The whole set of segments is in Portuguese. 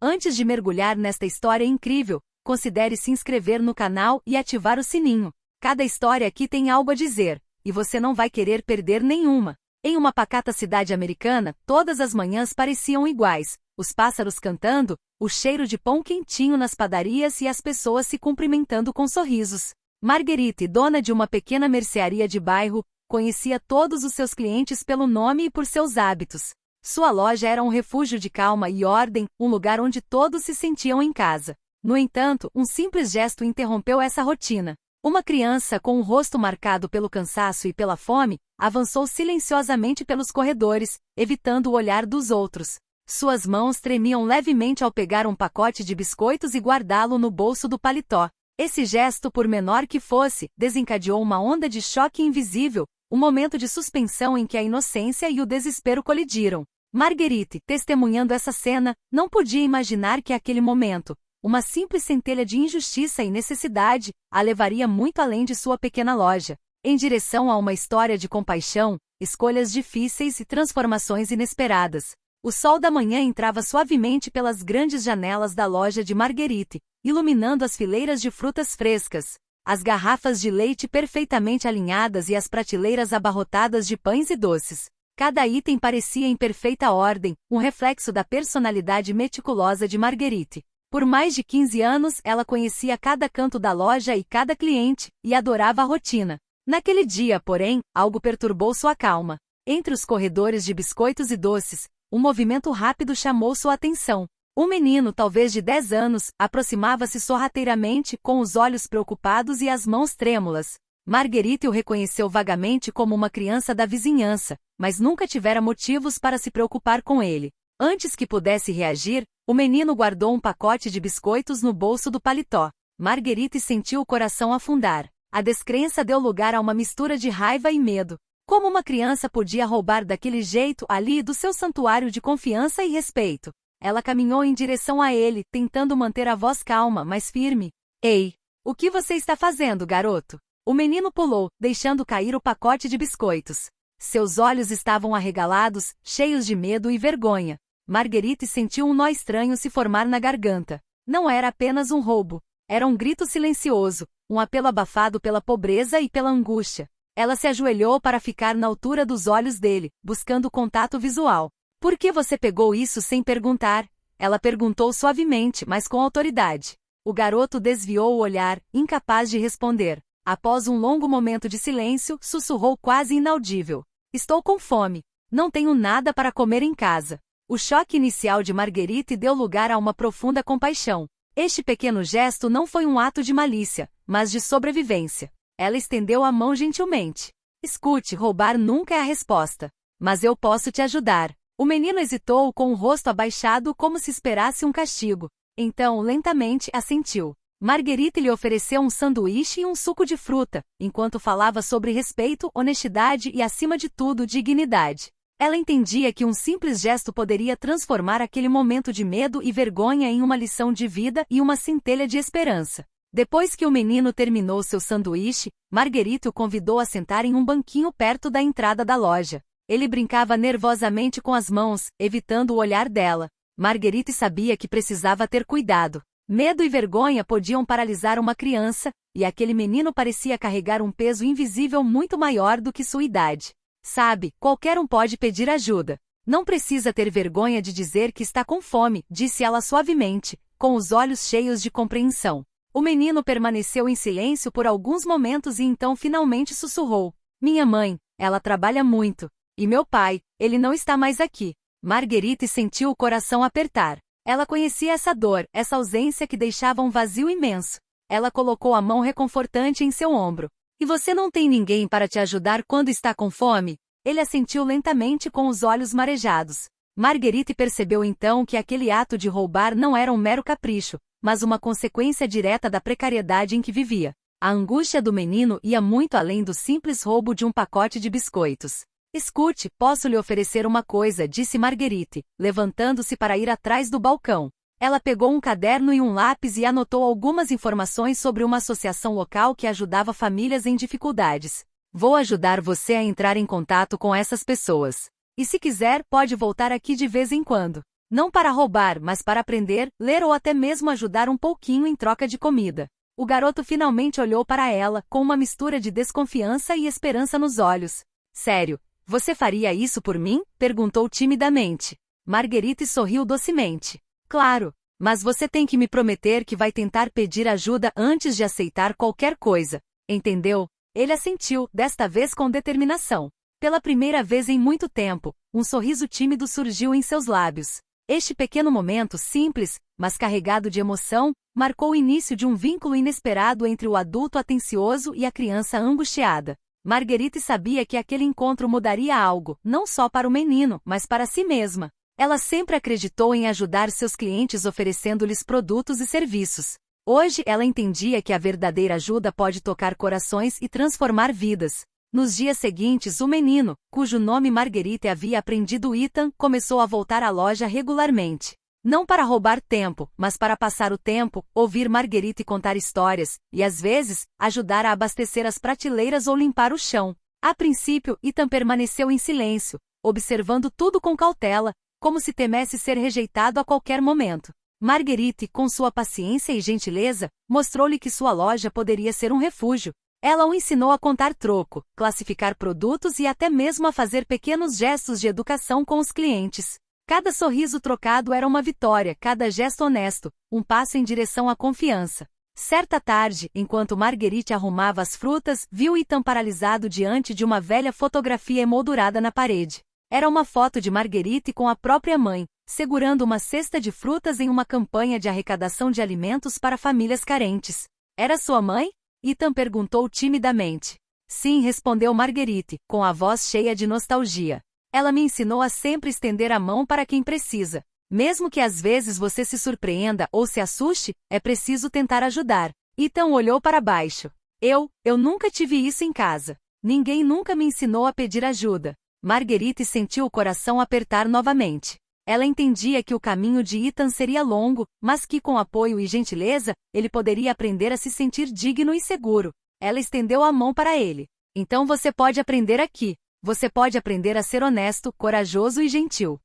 Antes de mergulhar nesta história incrível, considere se inscrever no canal e ativar o sininho. Cada história aqui tem algo a dizer, e você não vai querer perder nenhuma. Em uma pacata cidade americana, todas as manhãs pareciam iguais, os pássaros cantando, o cheiro de pão quentinho nas padarias e as pessoas se cumprimentando com sorrisos. Marguerite, dona de uma pequena mercearia de bairro, conhecia todos os seus clientes pelo nome e por seus hábitos. Sua loja era um refúgio de calma e ordem, um lugar onde todos se sentiam em casa. No entanto, um simples gesto interrompeu essa rotina. Uma criança com o rosto marcado pelo cansaço e pela fome, avançou silenciosamente pelos corredores, evitando o olhar dos outros. Suas mãos tremiam levemente ao pegar um pacote de biscoitos e guardá-lo no bolso do paletó. Esse gesto, por menor que fosse, desencadeou uma onda de choque invisível, um momento de suspensão em que a inocência e o desespero colidiram. Marguerite, testemunhando essa cena, não podia imaginar que aquele momento, uma simples centelha de injustiça e necessidade, a levaria muito além de sua pequena loja, em direção a uma história de compaixão, escolhas difíceis e transformações inesperadas. O sol da manhã entrava suavemente pelas grandes janelas da loja de Marguerite, iluminando as fileiras de frutas frescas, as garrafas de leite perfeitamente alinhadas e as prateleiras abarrotadas de pães e doces. Cada item parecia em perfeita ordem, um reflexo da personalidade meticulosa de Marguerite. Por mais de 15 anos, ela conhecia cada canto da loja e cada cliente, e adorava a rotina. Naquele dia, porém, algo perturbou sua calma. Entre os corredores de biscoitos e doces, um movimento rápido chamou sua atenção. Um menino, talvez de 10 anos, aproximava-se sorrateiramente, com os olhos preocupados e as mãos trêmulas. Marguerite o reconheceu vagamente como uma criança da vizinhança, mas nunca tivera motivos para se preocupar com ele. Antes que pudesse reagir, o menino guardou um pacote de biscoitos no bolso do paletó. Marguerite sentiu o coração afundar. A descrença deu lugar a uma mistura de raiva e medo. Como uma criança podia roubar daquele jeito ali do seu santuário de confiança e respeito? Ela caminhou em direção a ele, tentando manter a voz calma, mas firme. Ei! O que você está fazendo, garoto? O menino pulou, deixando cair o pacote de biscoitos. Seus olhos estavam arregalados, cheios de medo e vergonha. Marguerite sentiu um nó estranho se formar na garganta. Não era apenas um roubo. Era um grito silencioso, um apelo abafado pela pobreza e pela angústia. Ela se ajoelhou para ficar na altura dos olhos dele, buscando contato visual. Por que você pegou isso sem perguntar? Ela perguntou suavemente, mas com autoridade. O garoto desviou o olhar, incapaz de responder. Após um longo momento de silêncio, sussurrou quase inaudível. Estou com fome. Não tenho nada para comer em casa. O choque inicial de Marguerite deu lugar a uma profunda compaixão. Este pequeno gesto não foi um ato de malícia, mas de sobrevivência. Ela estendeu a mão gentilmente. Escute, roubar nunca é a resposta. Mas eu posso te ajudar. O menino hesitou com o rosto abaixado como se esperasse um castigo. Então, lentamente, assentiu. Marguerite lhe ofereceu um sanduíche e um suco de fruta, enquanto falava sobre respeito, honestidade e, acima de tudo, dignidade. Ela entendia que um simples gesto poderia transformar aquele momento de medo e vergonha em uma lição de vida e uma centelha de esperança. Depois que o menino terminou seu sanduíche, Marguerite o convidou a sentar em um banquinho perto da entrada da loja. Ele brincava nervosamente com as mãos, evitando o olhar dela. Marguerite sabia que precisava ter cuidado. Medo e vergonha podiam paralisar uma criança, e aquele menino parecia carregar um peso invisível muito maior do que sua idade. Sabe, qualquer um pode pedir ajuda. Não precisa ter vergonha de dizer que está com fome, disse ela suavemente, com os olhos cheios de compreensão. O menino permaneceu em silêncio por alguns momentos e então finalmente sussurrou. Minha mãe, ela trabalha muito. E meu pai, ele não está mais aqui. Marguerite sentiu o coração apertar. Ela conhecia essa dor, essa ausência que deixava um vazio imenso. Ela colocou a mão reconfortante em seu ombro. E você não tem ninguém para te ajudar quando está com fome? Ele assentiu lentamente com os olhos marejados. Marguerite percebeu então que aquele ato de roubar não era um mero capricho, mas uma consequência direta da precariedade em que vivia. A angústia do menino ia muito além do simples roubo de um pacote de biscoitos. Escute, posso lhe oferecer uma coisa, disse Marguerite, levantando-se para ir atrás do balcão. Ela pegou um caderno e um lápis e anotou algumas informações sobre uma associação local que ajudava famílias em dificuldades. Vou ajudar você a entrar em contato com essas pessoas. E se quiser, pode voltar aqui de vez em quando. Não para roubar, mas para aprender, ler ou até mesmo ajudar um pouquinho em troca de comida. O garoto finalmente olhou para ela, com uma mistura de desconfiança e esperança nos olhos. Sério, você faria isso por mim? Perguntou timidamente. Marguerite sorriu docemente. Claro, mas você tem que me prometer que vai tentar pedir ajuda antes de aceitar qualquer coisa. Entendeu? Ele assentiu, desta vez com determinação. Pela primeira vez em muito tempo, um sorriso tímido surgiu em seus lábios. Este pequeno momento simples, mas carregado de emoção, marcou o início de um vínculo inesperado entre o adulto atencioso e a criança angustiada. Marguerite sabia que aquele encontro mudaria algo, não só para o menino, mas para si mesma. Ela sempre acreditou em ajudar seus clientes oferecendo-lhes produtos e serviços. Hoje ela entendia que a verdadeira ajuda pode tocar corações e transformar vidas. Nos dias seguintes, o menino, cujo nome Marguerite havia aprendido Ethan, começou a voltar à loja regularmente. Não para roubar tempo, mas para passar o tempo, ouvir Marguerite contar histórias, e às vezes, ajudar a abastecer as prateleiras ou limpar o chão. A princípio, Ethan permaneceu em silêncio, observando tudo com cautela, como se temesse ser rejeitado a qualquer momento. Marguerite, com sua paciência e gentileza, mostrou-lhe que sua loja poderia ser um refúgio. Ela o ensinou a contar troco, classificar produtos e até mesmo a fazer pequenos gestos de educação com os clientes. Cada sorriso trocado era uma vitória, cada gesto honesto, um passo em direção à confiança. Certa tarde, enquanto Marguerite arrumava as frutas, viu Ethan paralisado diante de uma velha fotografia emoldurada na parede. Era uma foto de Marguerite com a própria mãe, segurando uma cesta de frutas em uma campanha de arrecadação de alimentos para famílias carentes. Era sua mãe? Ethan perguntou timidamente. Sim, respondeu Marguerite, com a voz cheia de nostalgia. Ela me ensinou a sempre estender a mão para quem precisa. Mesmo que às vezes você se surpreenda ou se assuste, é preciso tentar ajudar. Ethan olhou para baixo. Eu nunca tive isso em casa. Ninguém nunca me ensinou a pedir ajuda. Marguerite sentiu o coração apertar novamente. Ela entendia que o caminho de Ethan seria longo, mas que com apoio e gentileza, ele poderia aprender a se sentir digno e seguro. Ela estendeu a mão para ele. Então você pode aprender aqui. Você pode aprender a ser honesto, corajoso e gentil.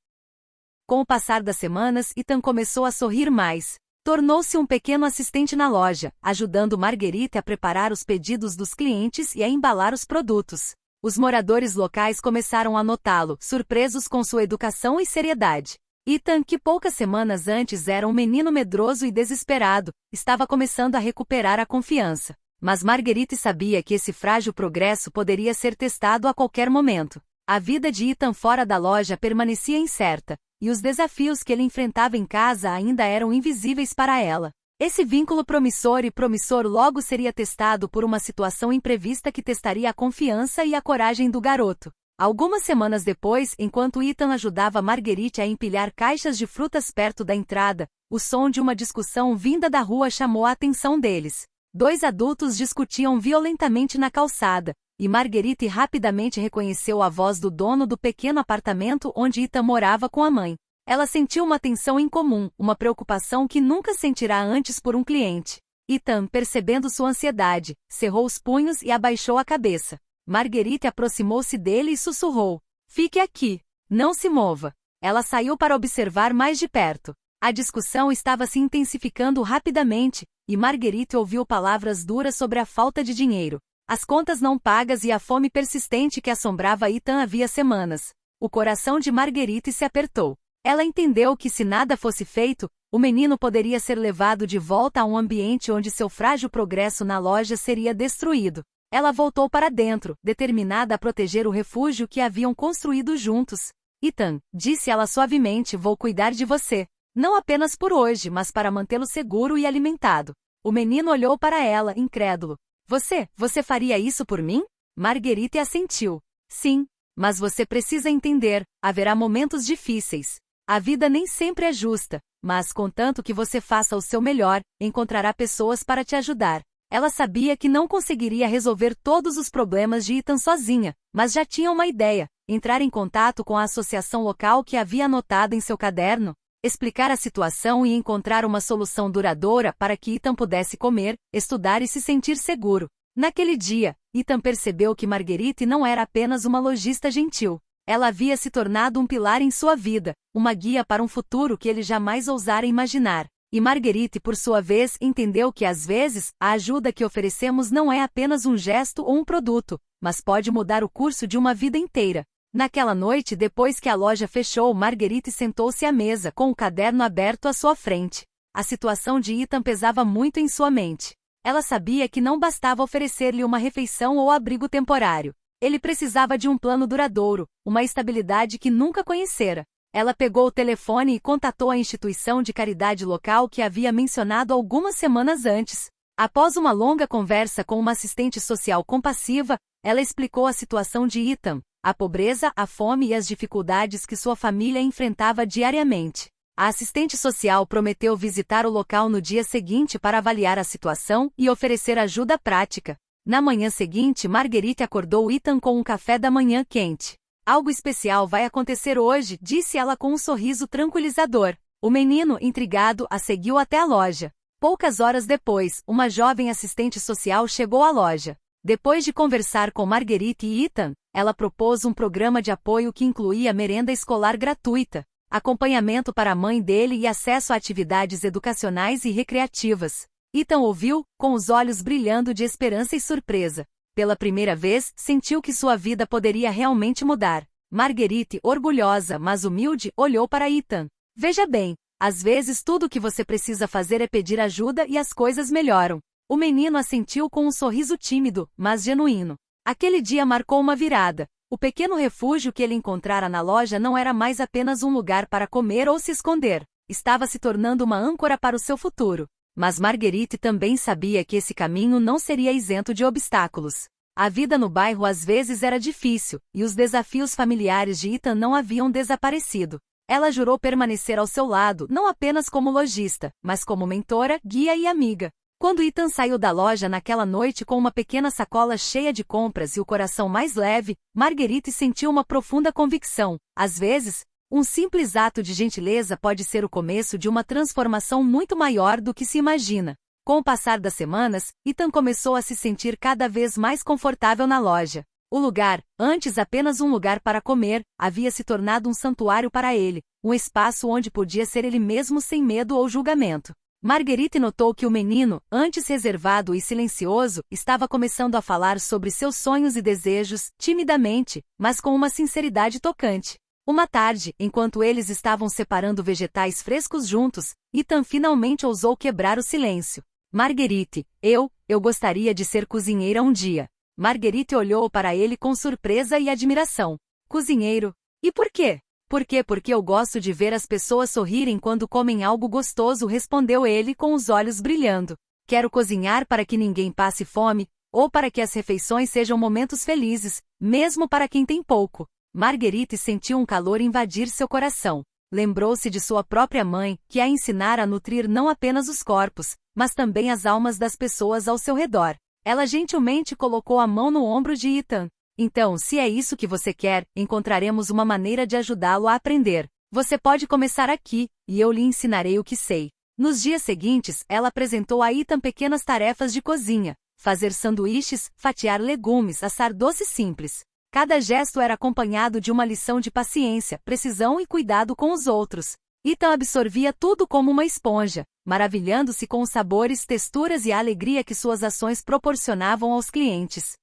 Com o passar das semanas, Ethan começou a sorrir mais. Tornou-se um pequeno assistente na loja, ajudando Marguerite a preparar os pedidos dos clientes e a embalar os produtos. Os moradores locais começaram a notá-lo, surpresos com sua educação e seriedade. Ethan, que poucas semanas antes era um menino medroso e desesperado, estava começando a recuperar a confiança. Mas Marguerite sabia que esse frágil progresso poderia ser testado a qualquer momento. A vida de Ethan fora da loja permanecia incerta, e os desafios que ele enfrentava em casa ainda eram invisíveis para ela. Esse vínculo promissor logo seria testado por uma situação imprevista que testaria a confiança e a coragem do garoto. Algumas semanas depois, enquanto Ethan ajudava Marguerite a empilhar caixas de frutas perto da entrada, o som de uma discussão vinda da rua chamou a atenção deles. Dois adultos discutiam violentamente na calçada, e Marguerite rapidamente reconheceu a voz do dono do pequeno apartamento onde Ethan morava com a mãe. Ela sentiu uma tensão incomum, uma preocupação que nunca sentirá antes por um cliente. Ethan, percebendo sua ansiedade, cerrou os punhos e abaixou a cabeça. Marguerite aproximou-se dele e sussurrou. Fique aqui. Não se mova. Ela saiu para observar mais de perto. A discussão estava se intensificando rapidamente, e Marguerite ouviu palavras duras sobre a falta de dinheiro, as contas não pagas e a fome persistente que assombrava Ethan havia semanas. O coração de Marguerite se apertou. Ela entendeu que se nada fosse feito, o menino poderia ser levado de volta a um ambiente onde seu frágil progresso na loja seria destruído. Ela voltou para dentro, determinada a proteger o refúgio que haviam construído juntos. Ethan, disse ela suavemente, vou cuidar de você. Não apenas por hoje, mas para mantê-lo seguro e alimentado. O menino olhou para ela, incrédulo. Você faria isso por mim? Marguerite assentiu. Sim, mas você precisa entender, haverá momentos difíceis. A vida nem sempre é justa, mas contanto que você faça o seu melhor, encontrará pessoas para te ajudar. Ela sabia que não conseguiria resolver todos os problemas de Ethan sozinha, mas já tinha uma ideia, entrar em contato com a associação local que havia anotado em seu caderno, explicar a situação e encontrar uma solução duradoura para que Ethan pudesse comer, estudar e se sentir seguro. Naquele dia, Ethan percebeu que Marguerite não era apenas uma lojista gentil. Ela havia se tornado um pilar em sua vida, uma guia para um futuro que ele jamais ousara imaginar. E Marguerite, por sua vez, entendeu que às vezes, a ajuda que oferecemos não é apenas um gesto ou um produto, mas pode mudar o curso de uma vida inteira. Naquela noite, depois que a loja fechou, Marguerite sentou-se à mesa com o caderno aberto à sua frente. A situação de Ethan pesava muito em sua mente. Ela sabia que não bastava oferecer-lhe uma refeição ou abrigo temporário. Ele precisava de um plano duradouro, uma estabilidade que nunca conhecera. Ela pegou o telefone e contatou a instituição de caridade local que havia mencionado algumas semanas antes. Após uma longa conversa com uma assistente social compassiva, ela explicou a situação de Ethan, a pobreza, a fome e as dificuldades que sua família enfrentava diariamente. A assistente social prometeu visitar o local no dia seguinte para avaliar a situação e oferecer ajuda prática. Na manhã seguinte, Marguerite acordou Ethan com um café da manhã quente. Algo especial vai acontecer hoje, disse ela com um sorriso tranquilizador. O menino, intrigado, a seguiu até a loja. Poucas horas depois, uma jovem assistente social chegou à loja. Depois de conversar com Marguerite e Ethan, ela propôs um programa de apoio que incluía merenda escolar gratuita, acompanhamento para a mãe dele e acesso a atividades educacionais e recreativas. Ethan ouviu, com os olhos brilhando de esperança e surpresa. Pela primeira vez, sentiu que sua vida poderia realmente mudar. Marguerite, orgulhosa, mas humilde, olhou para Ethan. Veja bem, às vezes tudo o que você precisa fazer é pedir ajuda e as coisas melhoram. O menino assentiu com um sorriso tímido, mas genuíno. Aquele dia marcou uma virada. O pequeno refúgio que ele encontrara na loja não era mais apenas um lugar para comer ou se esconder. Estava se tornando uma âncora para o seu futuro. Mas Marguerite também sabia que esse caminho não seria isento de obstáculos. A vida no bairro às vezes era difícil, e os desafios familiares de Ethan não haviam desaparecido. Ela jurou permanecer ao seu lado, não apenas como lojista, mas como mentora, guia e amiga. Quando Ethan saiu da loja naquela noite com uma pequena sacola cheia de compras e o coração mais leve, Marguerite sentiu uma profunda convicção. Às vezes, um simples ato de gentileza pode ser o começo de uma transformação muito maior do que se imagina. Com o passar das semanas, Ethan começou a se sentir cada vez mais confortável na loja. O lugar, antes apenas um lugar para comer, havia se tornado um santuário para ele, um espaço onde podia ser ele mesmo sem medo ou julgamento. Marguerite notou que o menino, antes reservado e silencioso, estava começando a falar sobre seus sonhos e desejos, timidamente, mas com uma sinceridade tocante. Uma tarde, enquanto eles estavam separando vegetais frescos juntos, Ethan finalmente ousou quebrar o silêncio. Marguerite, eu gostaria de ser cozinheira um dia. Marguerite olhou para ele com surpresa e admiração. Cozinheiro? E por quê? Porque eu gosto de ver as pessoas sorrirem quando comem algo gostoso, respondeu ele com os olhos brilhando. Quero cozinhar para que ninguém passe fome, ou para que as refeições sejam momentos felizes, mesmo para quem tem pouco. Marguerite sentiu um calor invadir seu coração. Lembrou-se de sua própria mãe, que a ensinara a nutrir não apenas os corpos, mas também as almas das pessoas ao seu redor. Ela gentilmente colocou a mão no ombro de Ethan. Então, se é isso que você quer, encontraremos uma maneira de ajudá-lo a aprender. Você pode começar aqui, e eu lhe ensinarei o que sei. Nos dias seguintes, ela apresentou a Ethan pequenas tarefas de cozinha. Fazer sanduíches, fatiar legumes, assar doces simples. Cada gesto era acompanhado de uma lição de paciência, precisão e cuidado com os outros. Ethan absorvia tudo como uma esponja, maravilhando-se com os sabores, texturas e a alegria que suas ações proporcionavam aos clientes.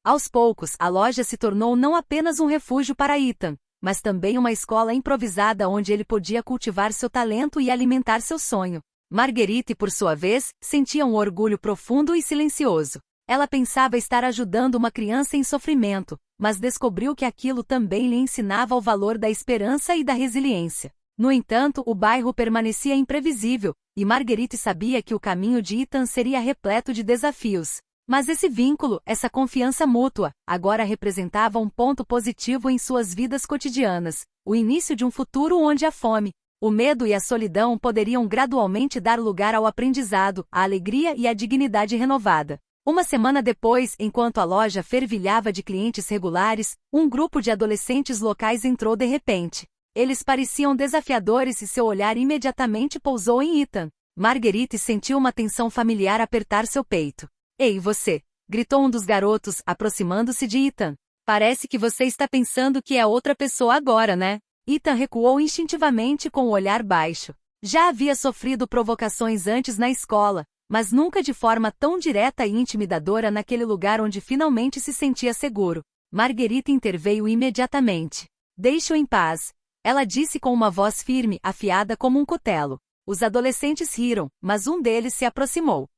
Aos poucos, a loja se tornou não apenas um refúgio para Ethan, mas também uma escola improvisada onde ele podia cultivar seu talento e alimentar seu sonho. Marguerite, por sua vez, sentia um orgulho profundo e silencioso. Ela pensava estar ajudando uma criança em sofrimento, mas descobriu que aquilo também lhe ensinava o valor da esperança e da resiliência. No entanto, o bairro permanecia imprevisível, e Marguerite sabia que o caminho de Ethan seria repleto de desafios. Mas esse vínculo, essa confiança mútua, agora representava um ponto positivo em suas vidas cotidianas, o início de um futuro onde a fome, o medo e a solidão poderiam gradualmente dar lugar ao aprendizado, à alegria e à dignidade renovada. Uma semana depois, enquanto a loja fervilhava de clientes regulares, um grupo de adolescentes locais entrou de repente. Eles pareciam desafiadores e seu olhar imediatamente pousou em Ethan. Marguerite sentiu uma tensão familiar apertar seu peito. Ei, você! Gritou um dos garotos, aproximando-se de Ethan. Parece que você está pensando que é outra pessoa agora, né? Ethan recuou instintivamente com o olhar baixo. Já havia sofrido provocações antes na escola, mas nunca de forma tão direta e intimidadora naquele lugar onde finalmente se sentia seguro. Marguerite interveio imediatamente. Deixe-o em paz. Ela disse com uma voz firme, afiada como um cutelo. Os adolescentes riram, mas um deles se aproximou.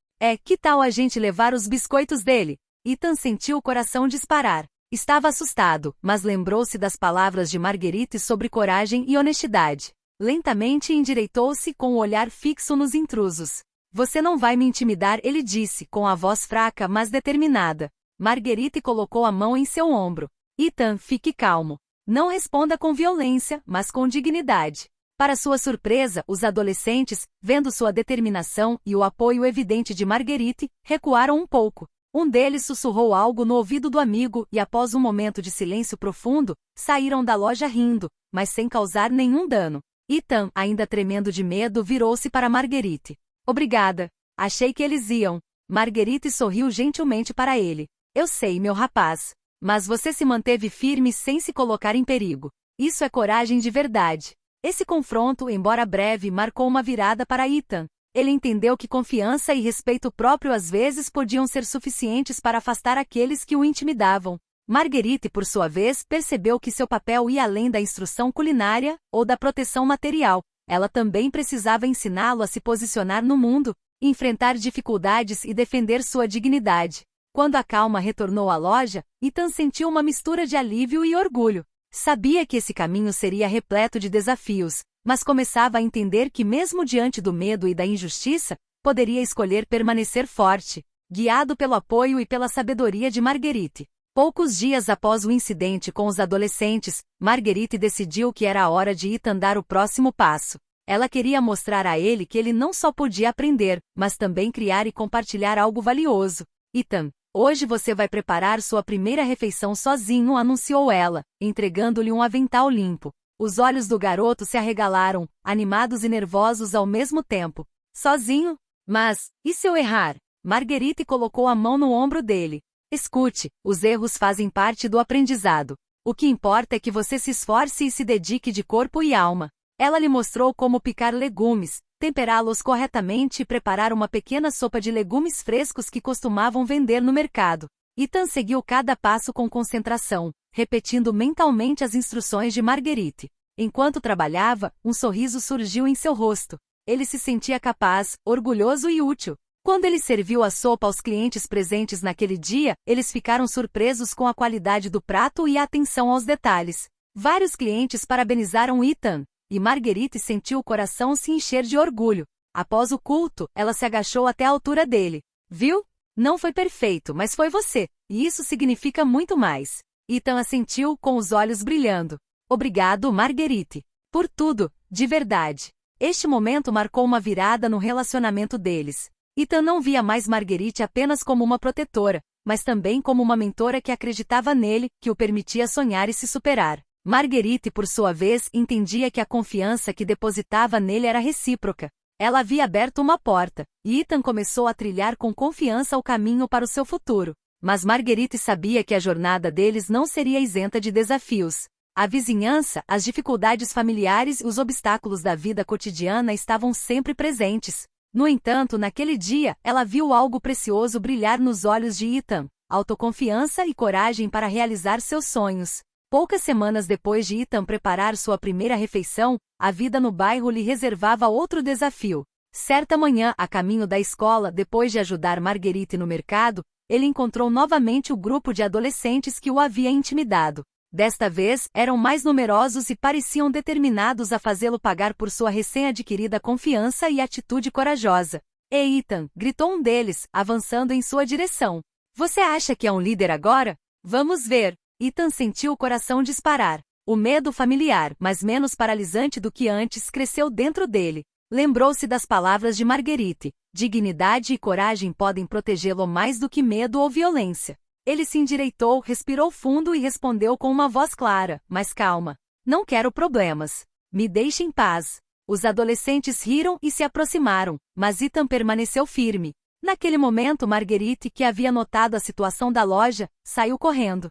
Que tal a gente levar os biscoitos dele? Ethan sentiu o coração disparar. Estava assustado, mas lembrou-se das palavras de Marguerite sobre coragem e honestidade. Lentamente endireitou-se com o olhar fixo nos intrusos. Você não vai me intimidar, ele disse, com a voz fraca mas determinada. Marguerite colocou a mão em seu ombro. Ethan, fique calmo. Não responda com violência, mas com dignidade. Para sua surpresa, os adolescentes, vendo sua determinação e o apoio evidente de Marguerite, recuaram um pouco. Um deles sussurrou algo no ouvido do amigo e, após um momento de silêncio profundo, saíram da loja rindo, mas sem causar nenhum dano. Ethan, ainda tremendo de medo, virou-se para Marguerite. Obrigada. Achei que eles iam. Marguerite sorriu gentilmente para ele. Eu sei, meu rapaz. Mas você se manteve firme sem se colocar em perigo. Isso é coragem de verdade. Esse confronto, embora breve, marcou uma virada para Ethan. Ele entendeu que confiança e respeito próprio às vezes podiam ser suficientes para afastar aqueles que o intimidavam. Marguerite, por sua vez, percebeu que seu papel ia além da instrução culinária ou da proteção material. Ela também precisava ensiná-lo a se posicionar no mundo, enfrentar dificuldades e defender sua dignidade. Quando a calma retornou à loja, Ethan sentiu uma mistura de alívio e orgulho. Sabia que esse caminho seria repleto de desafios, mas começava a entender que mesmo diante do medo e da injustiça, poderia escolher permanecer forte, guiado pelo apoio e pela sabedoria de Marguerite. Poucos dias após o incidente com os adolescentes, Marguerite decidiu que era a hora de Ethan dar o próximo passo. Ela queria mostrar a ele que ele não só podia aprender, mas também criar e compartilhar algo valioso. Ethan, hoje você vai preparar sua primeira refeição sozinho, anunciou ela, entregando-lhe um avental limpo. Os olhos do garoto se arregalaram, animados e nervosos ao mesmo tempo. Sozinho? Mas, e se eu errar? Marguerite colocou a mão no ombro dele. Escute, os erros fazem parte do aprendizado. O que importa é que você se esforce e se dedique de corpo e alma. Ela lhe mostrou como picar legumes, temperá-los corretamente e preparar uma pequena sopa de legumes frescos que costumavam vender no mercado. Ethan seguiu cada passo com concentração, repetindo mentalmente as instruções de Marguerite. Enquanto trabalhava, um sorriso surgiu em seu rosto. Ele se sentia capaz, orgulhoso e útil. Quando ele serviu a sopa aos clientes presentes naquele dia, eles ficaram surpresos com a qualidade do prato e a atenção aos detalhes. Vários clientes parabenizaram Ethan, e Marguerite sentiu o coração se encher de orgulho. Após o culto, ela se agachou até a altura dele. Viu? Não foi perfeito, mas foi você, e isso significa muito mais. Ethan assentiu com os olhos brilhando. Obrigado, Marguerite. Por tudo, de verdade. Este momento marcou uma virada no relacionamento deles. Ethan não via mais Marguerite apenas como uma protetora, mas também como uma mentora que acreditava nele, que o permitia sonhar e se superar. Marguerite, por sua vez, entendia que a confiança que depositava nele era recíproca. Ela havia aberto uma porta, e Ethan começou a trilhar com confiança o caminho para o seu futuro. Mas Marguerite sabia que a jornada deles não seria isenta de desafios. A vizinhança, as dificuldades familiares e os obstáculos da vida cotidiana estavam sempre presentes. No entanto, naquele dia, ela viu algo precioso brilhar nos olhos de Ethan: autoconfiança e coragem para realizar seus sonhos. Poucas semanas depois de Ethan preparar sua primeira refeição, a vida no bairro lhe reservava outro desafio. Certa manhã, a caminho da escola, depois de ajudar Marguerite no mercado, ele encontrou novamente o grupo de adolescentes que o havia intimidado. Desta vez, eram mais numerosos e pareciam determinados a fazê-lo pagar por sua recém-adquirida confiança e atitude corajosa. Ei, Ethan, gritou um deles, avançando em sua direção. Você acha que é um líder agora? Vamos ver. Ethan sentiu o coração disparar. O medo familiar, mas menos paralisante do que antes, cresceu dentro dele. Lembrou-se das palavras de Marguerite: dignidade e coragem podem protegê-lo mais do que medo ou violência. Ele se endireitou, respirou fundo e respondeu com uma voz clara, mas calma. Não quero problemas. Me deixe em paz. Os adolescentes riram e se aproximaram, mas Ethan permaneceu firme. Naquele momento, Marguerite, que havia notado a situação da loja, saiu correndo.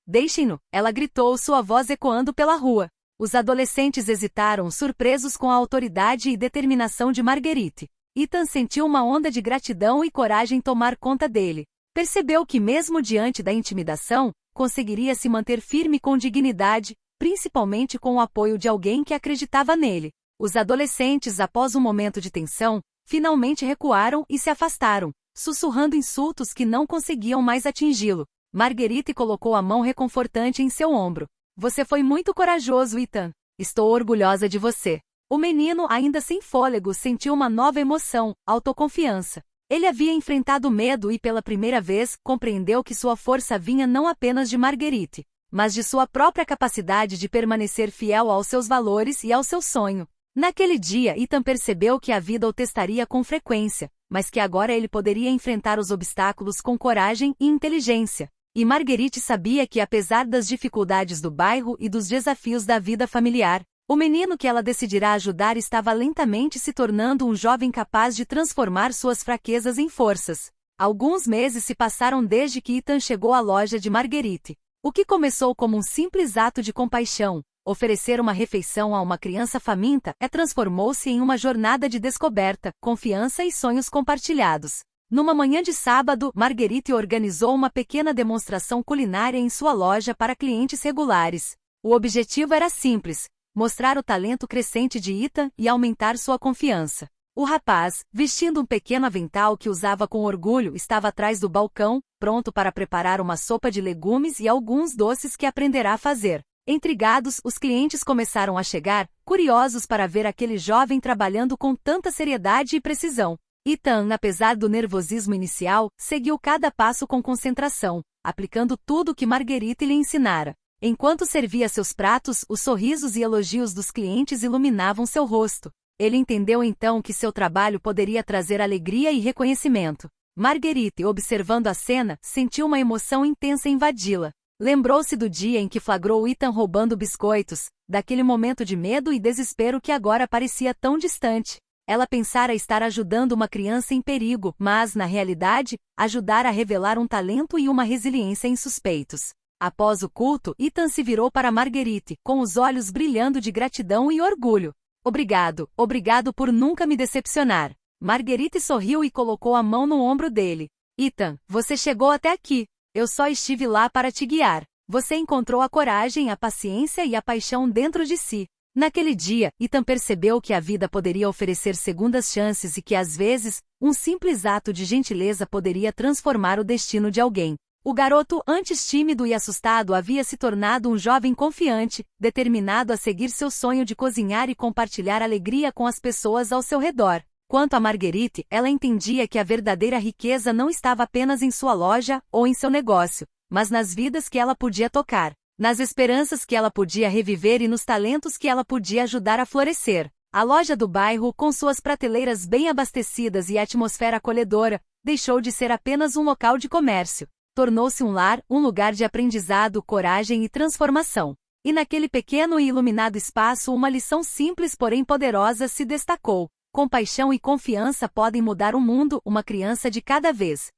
Deixem-no, ela gritou, sua voz ecoando pela rua. Os adolescentes hesitaram, surpresos com a autoridade e determinação de Marguerite. Ethan sentiu uma onda de gratidão e coragem tomar conta dele. Percebeu que mesmo diante da intimidação, conseguiria se manter firme com dignidade, principalmente com o apoio de alguém que acreditava nele. Os adolescentes, após um momento de tensão, finalmente recuaram e se afastaram, sussurrando insultos que não conseguiam mais atingi-lo. Marguerite colocou a mão reconfortante em seu ombro. Você foi muito corajoso, Ethan. Estou orgulhosa de você. O menino, ainda sem fôlego, sentiu uma nova emoção, autoconfiança. Ele havia enfrentado medo e pela primeira vez compreendeu que sua força vinha não apenas de Marguerite, mas de sua própria capacidade de permanecer fiel aos seus valores e ao seu sonho. Naquele dia, Ethan percebeu que a vida o testaria com frequência, mas que agora ele poderia enfrentar os obstáculos com coragem e inteligência. E Marguerite sabia que, apesar das dificuldades do bairro e dos desafios da vida familiar, o menino que ela decidirá ajudar estava lentamente se tornando um jovem capaz de transformar suas fraquezas em forças. Alguns meses se passaram desde que Ethan chegou à loja de Marguerite. O que começou como um simples ato de compaixão, oferecer uma refeição a uma criança faminta, transformou-se em uma jornada de descoberta, confiança e sonhos compartilhados. Numa manhã de sábado, Marguerite organizou uma pequena demonstração culinária em sua loja para clientes regulares. O objetivo era simples: mostrar o talento crescente de Ethan e aumentar sua confiança. O rapaz, vestindo um pequeno avental que usava com orgulho, estava atrás do balcão, pronto para preparar uma sopa de legumes e alguns doces que aprenderá a fazer. Intrigados, os clientes começaram a chegar, curiosos para ver aquele jovem trabalhando com tanta seriedade e precisão. Ethan, apesar do nervosismo inicial, seguiu cada passo com concentração, aplicando tudo o que Marguerite lhe ensinara. Enquanto servia seus pratos, os sorrisos e elogios dos clientes iluminavam seu rosto. Ele entendeu então que seu trabalho poderia trazer alegria e reconhecimento. Marguerite, observando a cena, sentiu uma emoção intensa invadi-la. Lembrou-se do dia em que flagrou Ethan roubando biscoitos, daquele momento de medo e desespero que agora parecia tão distante. Ela pensara estar ajudando uma criança em perigo, mas, na realidade, ajudara a revelar um talento e uma resiliência insuspeitos. Após o culto, Ethan se virou para Marguerite, com os olhos brilhando de gratidão e orgulho. Obrigado por nunca me decepcionar. Marguerite sorriu e colocou a mão no ombro dele. Ethan, você chegou até aqui. Eu só estive lá para te guiar. Você encontrou a coragem, a paciência e a paixão dentro de si. Naquele dia, Ethan percebeu que a vida poderia oferecer segundas chances e que, às vezes, um simples ato de gentileza poderia transformar o destino de alguém. O garoto, antes tímido e assustado, havia se tornado um jovem confiante, determinado a seguir seu sonho de cozinhar e compartilhar alegria com as pessoas ao seu redor. Quanto a Marguerite, ela entendia que a verdadeira riqueza não estava apenas em sua loja ou em seu negócio, mas nas vidas que ela podia tocar, nas esperanças que ela podia reviver e nos talentos que ela podia ajudar a florescer. A loja do bairro, com suas prateleiras bem abastecidas e atmosfera acolhedora, deixou de ser apenas um local de comércio. Tornou-se um lar, um lugar de aprendizado, coragem e transformação. E naquele pequeno e iluminado espaço uma lição simples porém poderosa se destacou. Compaixão e confiança podem mudar o mundo, uma criança de cada vez.